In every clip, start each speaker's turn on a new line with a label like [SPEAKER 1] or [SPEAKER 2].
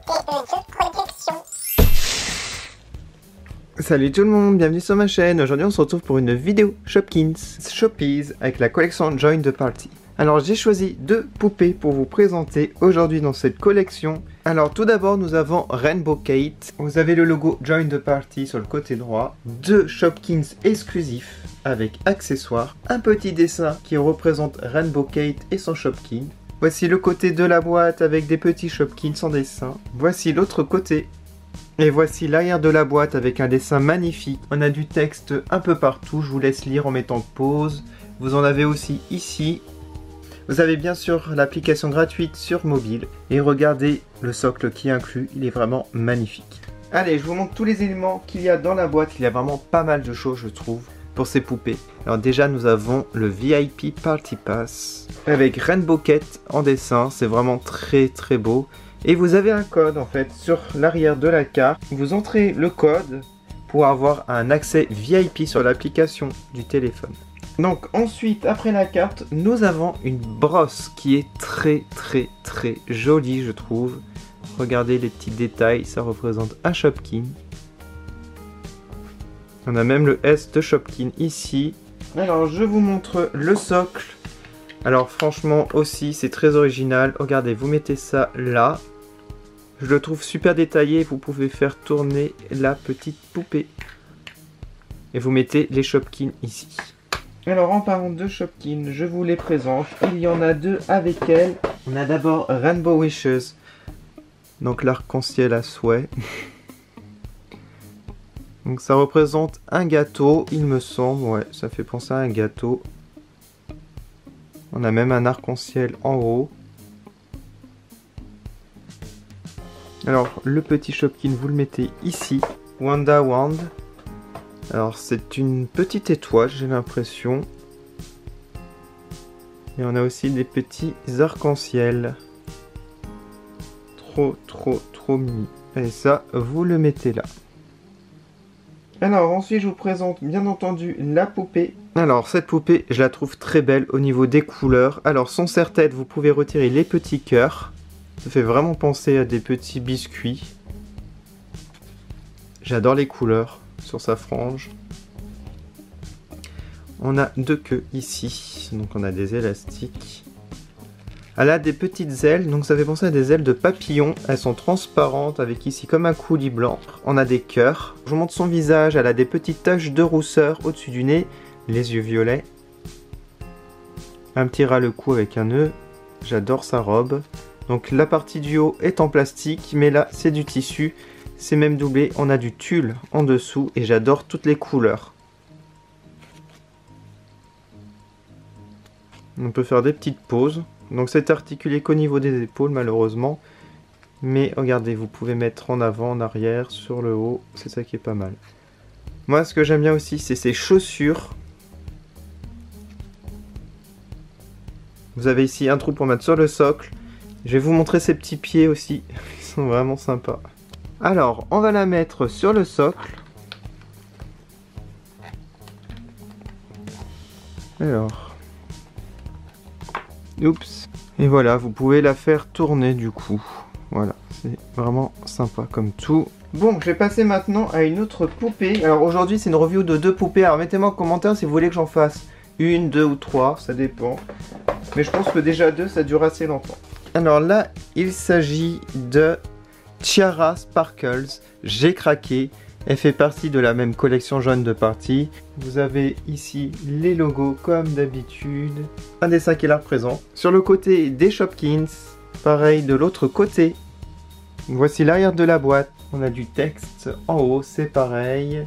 [SPEAKER 1] protection.
[SPEAKER 2] Salut tout le monde, bienvenue sur ma chaîne. Aujourd'hui on se retrouve pour une vidéo Shopkins Shoppies avec la collection Join the Party. Alors j'ai choisi deux poupées pour vous présenter aujourd'hui dans cette collection. Alors tout d'abord nous avons Rainbow Kate. Vous avez le logo Join the Party sur le côté droit. Deux Shopkins exclusifs avec accessoires. Un petit dessin qui représente Rainbow Kate et son Shopkin. Voici le côté de la boîte avec des petits Shopkins en dessin. Voici l'autre côté. Et voici l'arrière de la boîte avec un dessin magnifique. On a du texte un peu partout, je vous laisse lire en mettant pause. Vous en avez aussi ici. Vous avez bien sûr l'application gratuite sur mobile. Et regardez le socle qui est inclus, il est vraiment magnifique. Allez, je vous montre tous les éléments qu'il y a dans la boîte. Il y a vraiment pas mal de choses, je trouve, pour ces poupées. Alors déjà, nous avons le VIP Party Pass avec Rainbow Kate en dessin. C'est vraiment très très beau. Et vous avez un code en fait sur l'arrière de la carte. Vous entrez le code pour avoir un accès VIP sur l'application du téléphone. Donc ensuite, après la carte, nous avons une brosse qui est très très très jolie, je trouve. Regardez les petits détails, ça représente un Shopkin. On a même le S de Shopkin ici. Alors je vous montre le socle. Alors franchement aussi c'est très original. Regardez, vous mettez ça là. Je le trouve super détaillé, vous pouvez faire tourner la petite poupée. Et vous mettez les Shopkins ici. Alors en parlant de Shopkins, je vous les présente. Il y en a deux avec elle. On a d'abord Rainbow Wishes. Donc l'arc-en-ciel à souhait. Donc ça représente un gâteau, il me semble. Ouais, ça fait penser à un gâteau. On a même un arc-en-ciel en haut. Alors, le petit Shopkin, vous le mettez ici. Wanda Wand. Alors, c'est une petite étoile, j'ai l'impression. Et on a aussi des petits arcs-en-ciel. Trop, trop, trop mimi. Et ça, vous le mettez là. Alors, ensuite, je vous présente, bien entendu, la poupée. Alors, cette poupée, je la trouve très belle au niveau des couleurs. Alors, son serre-tête, vous pouvez retirer les petits cœurs. Ça fait vraiment penser à des petits biscuits. J'adore les couleurs sur sa frange. On a deux queues ici, donc on a des élastiques. Elle a des petites ailes, donc ça fait penser à des ailes de papillon. Elles sont transparentes avec ici comme un coulis blanc. On a des cœurs. Je vous montre son visage, elle a des petites taches de rousseur au-dessus du nez. Les yeux violets. Un petit ras le cou avec un nœud. J'adore sa robe. Donc la partie du haut est en plastique, mais là c'est du tissu, c'est même doublé, on a du tulle en dessous et j'adore toutes les couleurs. On peut faire des petites pauses, donc c'est articulé qu'au niveau des épaules malheureusement, mais regardez, vous pouvez mettre en avant, en arrière, sur le haut, c'est ça qui est pas mal. Moi ce que j'aime bien aussi c'est ses chaussures. Vous avez ici un trou pour mettre sur le socle. Je vais vous montrer ses petits pieds aussi, ils sont vraiment sympas. Alors, on va la mettre sur le socle. Alors. Oups. Et voilà, vous pouvez la faire tourner du coup. Voilà, c'est vraiment sympa comme tout. Bon, je vais passer maintenant à une autre poupée. Alors aujourd'hui, c'est une review de deux poupées. Alors mettez-moi en commentaire si vous voulez que j'en fasse une, deux ou trois, ça dépend. Mais je pense que déjà deux, ça dure assez longtemps. Alors là, il s'agit de Tiara Sparkles. J'ai craqué. Elle fait partie de la même collection Join the Party. Vous avez ici les logos comme d'habitude. Un dessin qui la représente. Sur le côté des Shopkins. Pareil de l'autre côté. Voici l'arrière de la boîte. On a du texte en haut, c'est pareil.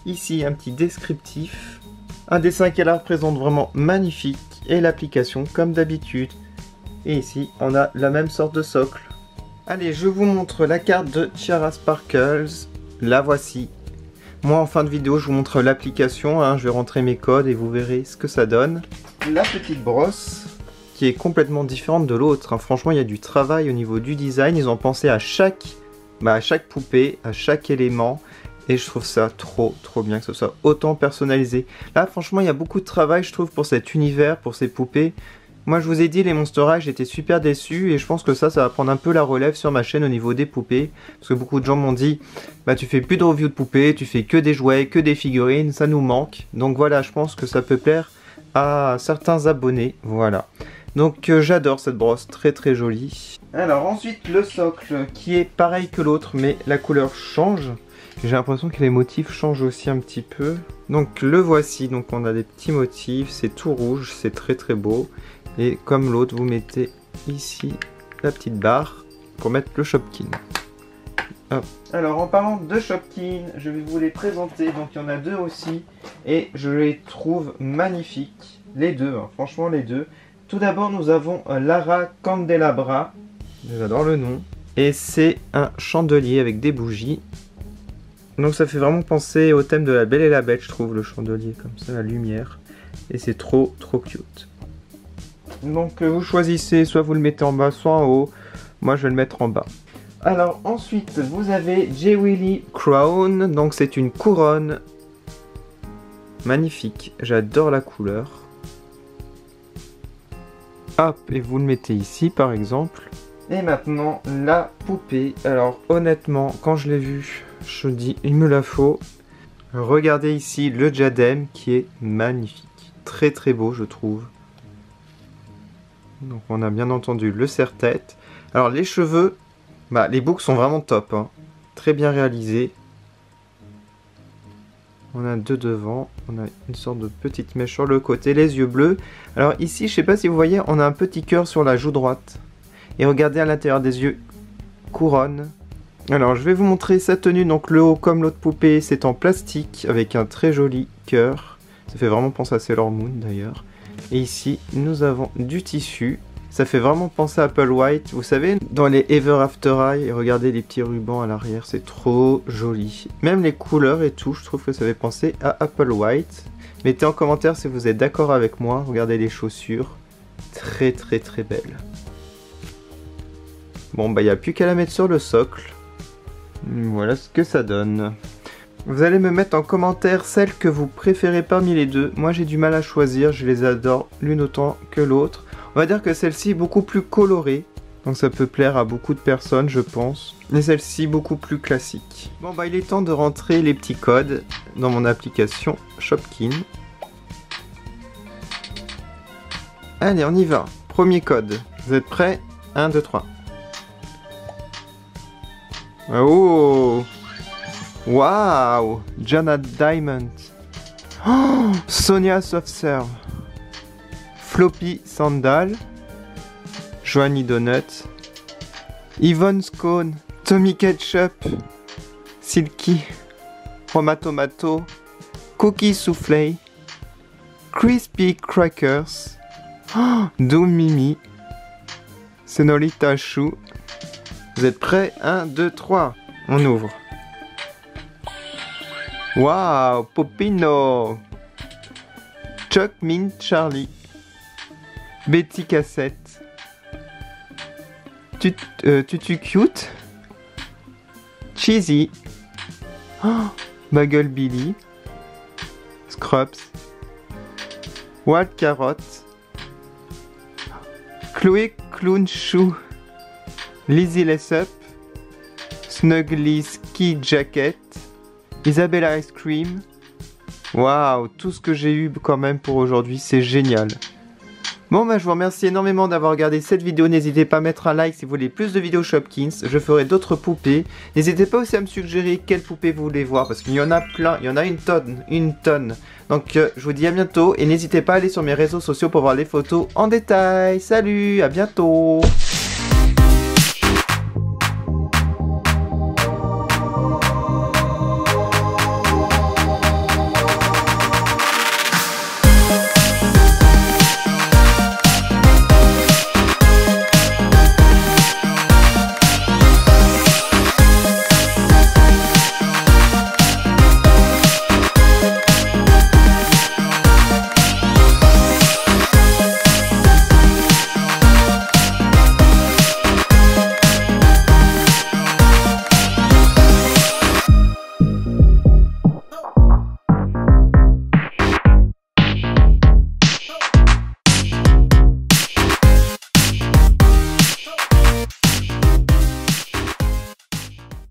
[SPEAKER 2] Ici, un petit descriptif. Un dessin qui la représente vraiment magnifique. Et l'application comme d'habitude. Et ici, on a la même sorte de socle. Allez, je vous montre la carte de Tiara Sparkles. La voici. Moi, en fin de vidéo, je vous montre l'application. Hein. Je vais rentrer mes codes et vous verrez ce que ça donne. La petite brosse, qui est complètement différente de l'autre. Hein. Franchement, il y a du travail au niveau du design. Ils ont pensé à chaque poupée, à chaque élément. Et je trouve ça trop bien que ce soit autant personnalisé. Là, franchement, il y a beaucoup de travail, je trouve, pour cet univers, pour ces poupées. Moi je vous ai dit, les Monster High, j'étais super déçu et je pense que ça va prendre un peu la relève sur ma chaîne au niveau des poupées. Parce que beaucoup de gens m'ont dit, bah tu fais plus de review de poupées, tu fais que des jouets, que des figurines, ça nous manque. Donc voilà, je pense que ça peut plaire à certains abonnés, voilà. Donc j'adore cette brosse, très très jolie. Alors ensuite le socle qui est pareil que l'autre mais la couleur change. J'ai l'impression que les motifs changent aussi un petit peu. Donc le voici, donc on a des petits motifs, c'est tout rouge, c'est très très beau. Et comme l'autre, vous mettez ici la petite barre pour mettre le Shopkin. Hop. Alors en parlant de Shopkin, je vais vous les présenter. Donc il y en a deux aussi et je les trouve magnifiques. Les deux, hein, franchement les deux. Tout d'abord nous avons Lara Candelabra. J'adore le nom. Et c'est un chandelier avec des bougies. Donc ça fait vraiment penser au thème de la Belle et la Bête, je trouve, le chandelier comme ça, la lumière. Et c'est trop trop cute. Donc vous choisissez, soit vous le mettez en bas, soit en haut. Moi je vais le mettre en bas. Alors ensuite vous avez Jewelry Crown. Donc c'est une couronne magnifique. J'adore la couleur. Hop, et vous le mettez ici par exemple. Et maintenant la poupée. Alors honnêtement quand je l'ai vue, je dis il me la faut. Regardez ici le diadème qui est magnifique. Très très beau je trouve. Donc on a bien entendu le serre-tête. Alors les cheveux, bah, les boucles sont vraiment top, hein. Très bien réalisés. On a deux devant, on a une sorte de petite mèche sur le côté, les yeux bleus. Alors ici, je sais pas si vous voyez, on a un petit cœur sur la joue droite. Et regardez à l'intérieur des yeux, couronne. Alors je vais vous montrer sa tenue, donc le haut comme l'autre poupée, c'est en plastique avec un très joli cœur. Ça fait vraiment penser à Sailor Moon d'ailleurs. Et ici, nous avons du tissu. Ça fait vraiment penser à Apple White. Vous savez, dans les Ever After Eye, regardez les petits rubans à l'arrière, c'est trop joli. Même les couleurs et tout, je trouve que ça fait penser à Apple White. Mettez en commentaire si vous êtes d'accord avec moi. Regardez les chaussures. Très très très belles. Bon, bah il n'y a plus qu'à la mettre sur le socle. Voilà ce que ça donne. Vous allez me mettre en commentaire celle que vous préférez parmi les deux. Moi j'ai du mal à choisir, je les adore l'une autant que l'autre. On va dire que celle-ci est beaucoup plus colorée. Donc ça peut plaire à beaucoup de personnes je pense. Mais celle-ci beaucoup plus classique. Bon bah il est temps de rentrer les petits codes dans mon application Shopkin. Allez on y va. Premier code. Vous êtes prêts? 1, 2, 3. Oh! Waouh! Jana Diamond. Oh, Sonia Soft Serve. Floppy Sandal. Joanie Donut. Yvonne Scone. Tommy Ketchup. Silky. Roma Tomato. Cookie Soufflé. Crispy Crackers. Oh, Doom Mimi. Senolita Chou. Vous êtes prêts? 1, 2, 3. On ouvre. Waouh, Popino. Chuck Mint Charlie. Betty Cassette. Tutu Cute. Cheesy. Oh, Bagel Billy. Scrubs. Wild Carrot. Chloé Clown Shoe. Lizzie Lessup. Snuggly Ski Jacket. Isabella Ice Cream. Waouh, tout ce que j'ai eu quand même pour aujourd'hui, c'est génial. Bon bah je vous remercie énormément d'avoir regardé cette vidéo, n'hésitez pas à mettre un like si vous voulez plus de vidéos Shopkins, je ferai d'autres poupées. N'hésitez pas aussi à me suggérer quelles poupées vous voulez voir, parce qu'il y en a plein, il y en a une tonne. Donc je vous dis à bientôt, et n'hésitez pas à aller sur mes réseaux sociaux pour voir les photos en détail. Salut, à bientôt.